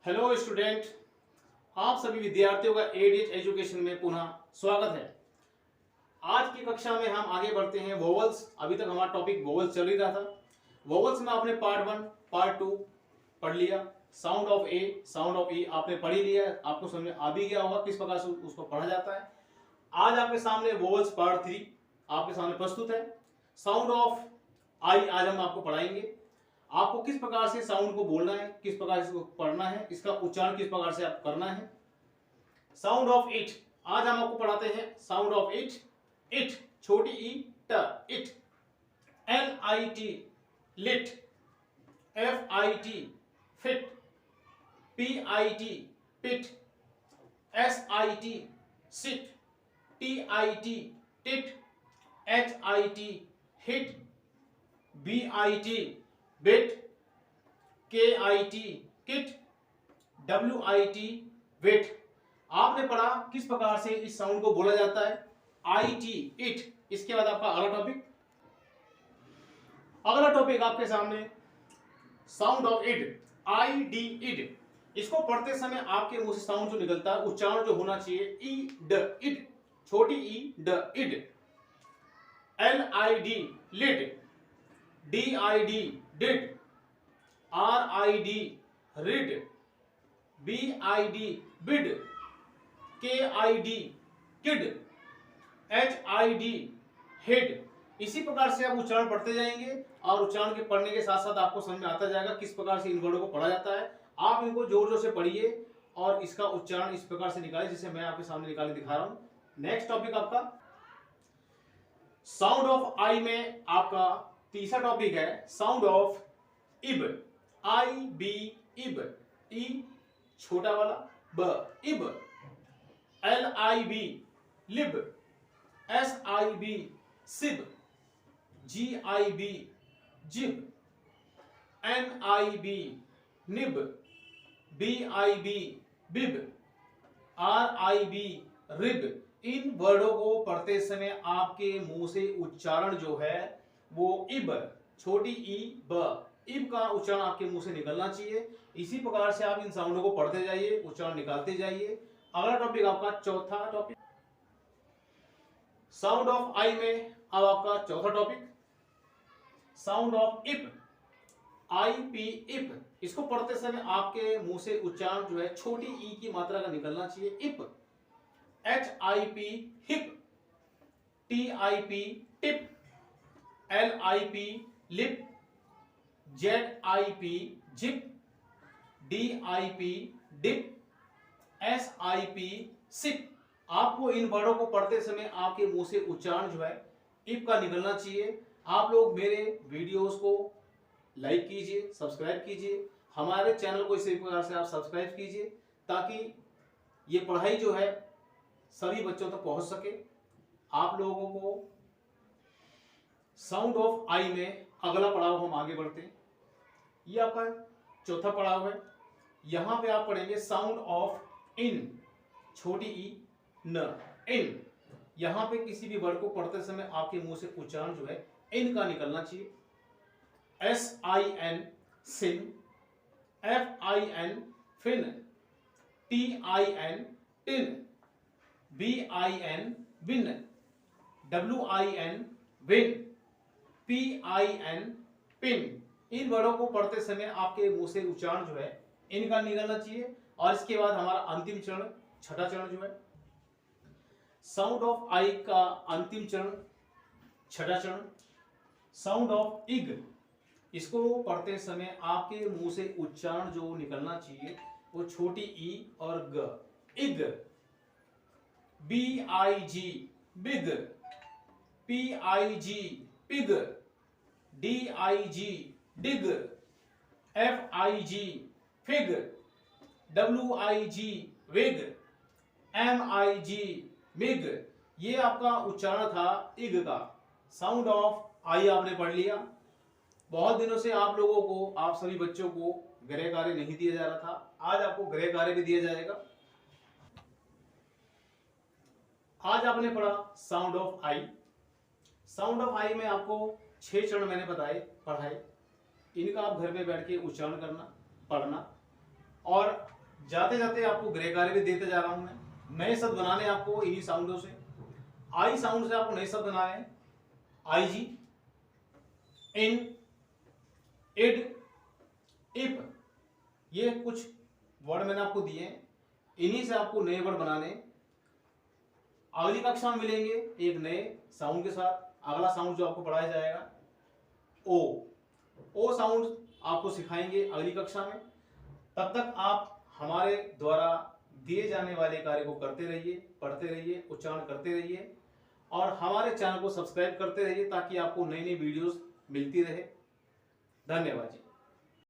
Hello student, आप सभी विद्यार्थियों का एडीएच एजुकेशन में पुनः स्वागत है। आज की कक्षा में हम आगे बढ़ते हैं वोवल्स। अभी तक हमारा टॉपिक वोवल्स चल ही रहा था। वोवल्स में आपने पार्ट 1 पार्ट 2 पढ़ लिया। Sound of A, sound of E आपने पढ़ ही लिया, आपको समझ में आ भी गया होगा किस प्रकार से उसको पढ़ा जाता है। आज आपके सामने वोवल्स पार्ट 3 आपके सामने प्रस्तुत है। साउंड ऑफ आई आज हम आपको पढ़ाएंगे। आपको किस प्रकार से साउंड को बोलना है, किस प्रकार से इसको पढ़ना है, इसका उच्चारण किस प्रकार से आप करना है। साउंड ऑफ इट आज हम आपको पढ़ाते हैं। साउंड ऑफ इट, इट छोटी ई ट, it. L I T lit, F I T fit, P I T pit, S I T sit, T I T tit, H I T hit, B I T bit, K I T kit, W I T wit. आपने पढ़ा किस प्रकार से इस sound को बोला जाता है। I T it. इसके बाद आपका अगला टॉपिक आपके सामने sound of id, I D id. इसको पढ़ते समय आपके मुंह से साउंड जो निकलता है, उच्चारण जो होना चाहिए ई ड, इड छोटी ई ड, id. L I D lid, D I D did, R I D rid, B I D bid, K I D kid, H I D head. इसी प्रकार से आप उच्चारण पढ़ते जाएंगे और उच्चारण के पढ़ने के साथ साथ आपको समझ में आता जाएगा किस प्रकार से इन वर्डों को पढ़ा जाता है। आप इनको जोर जोर से पढ़िए और इसका उच्चारण इस प्रकार से निकालें जिसे मैं आपके सामने निकाल के दिखा रहा हूं। नेक्स्ट टॉपिक आपका साउंड ऑफ आई में आपका तीसरा टॉपिक है साउंड ऑफ इब, आई बी इब, ई छोटा वाला, ब इब। L I B lib, S I B sib, G I B jib, N I B nib, B I B bib, R I B rib. इन वर्डों को पढ़ते समय आपके मुंह से उच्चारण जो है वो इब छोटी ई ब, इब का उच्चारण आपके मुंह से निकलना चाहिए। इसी प्रकार से आप इन साउंडों को पढ़ते जाइए, उच्चारण निकालते जाइए। अगला टॉपिक आपका चौथा टॉपिक साउंड ऑफ आई में अब आपका चौथा टॉपिक साउंड ऑफ इप, आई पी इप। इसको पढ़ते समय आपके मुंह से उच्चारण जो है छोटी ई की मात्रा का निकलना चाहिए, ip. H I P hip, T I P tip, L I P lip, Z I P zip, D I P dip, S I P sip. आपको इन वर्डों को पढ़ते समय आपके मुंह से उच्चारण जो है इप का निकलना चाहिए। आप लोग मेरे वीडियोस को लाइक कीजिए, सब्सक्राइब कीजिए, हमारे चैनल को इसी प्रकार से आप सब्सक्राइब कीजिए ताकि ये पढ़ाई जो है सभी बच्चों तक पहुंच सके। आप लोगों को साउंड ऑफ आई में अगला पड़ाव हम आगे बढ़ते हैं। ये आपका चौथा पड़ाव है। यहां पे आप पढ़ेंगे साउंड ऑफ इन, छोटी ई न, इन। यहां पे किसी भी वर्ड को पढ़ते समय आपके मुंह से उच्चारण जो है इन का निकलना चाहिए। S I N sin, F I N fin, T I N tin, B I N win, W I N win, P I N pin. इन वर्डों को पढ़ते समय आपके मुंह से उच्चारण जो है इनका निकलना चाहिए। और इसके बाद हमारा अंतिम चरण, छठा चरण जो है साउंड ऑफ आई का अंतिम चरण, छठा चरण साउंड ऑफ इग। इसको पढ़ते समय आपके मुंह से उच्चारण जो निकलना चाहिए वो छोटी ई और ग, इग। B I G big, P I G pig, D I G dig, F I G fig, W I G wig, M I G mig. ये आपका उच्चारण था इग का। साउंड ऑफ आई आपने पढ़ लिया। बहुत दिनों से आप लोगों को, आप सभी बच्चों को गृह कार्य नहीं दिया जा रहा था, आज आपको गृह कार्य भी दिया जाएगा। आज आपने पढ़ा sound of I. Sound of I में आपको 6 चरण मैंने पढ़ाए। इनका आप घर में बैठ के उच्चारण करना, पढ़ना और जाते जाते आपको गृह कार्य भी देते जा रहा हूं मैं। नए शब्द बनाने आपको इन्हीं साउंडों से, आई साउंड से आपको नए शब्द बनाने हैं। आई जी, इन, इड, इफ, ये कुछ वर्ड मैंने आपको दिए हैं, इन्हीं से आपको नए वर्ड बनाने। अगली कक्षा में मिलेंगे एक नए साउंड के साथ। अगला साउंड जो आपको पढ़ाया जाएगा ओ साउंड आपको सिखाएंगे अगली कक्षा में। तब तक आप हमारे द्वारा दिए जाने वाले कार्य को करते रहिए, पढ़ते रहिए, उच्चारण करते रहिए और हमारे चैनल को सब्सक्राइब करते रहिए ताकि आपको नई नई वीडियोस मिलती रहे। धन्यवाद जी।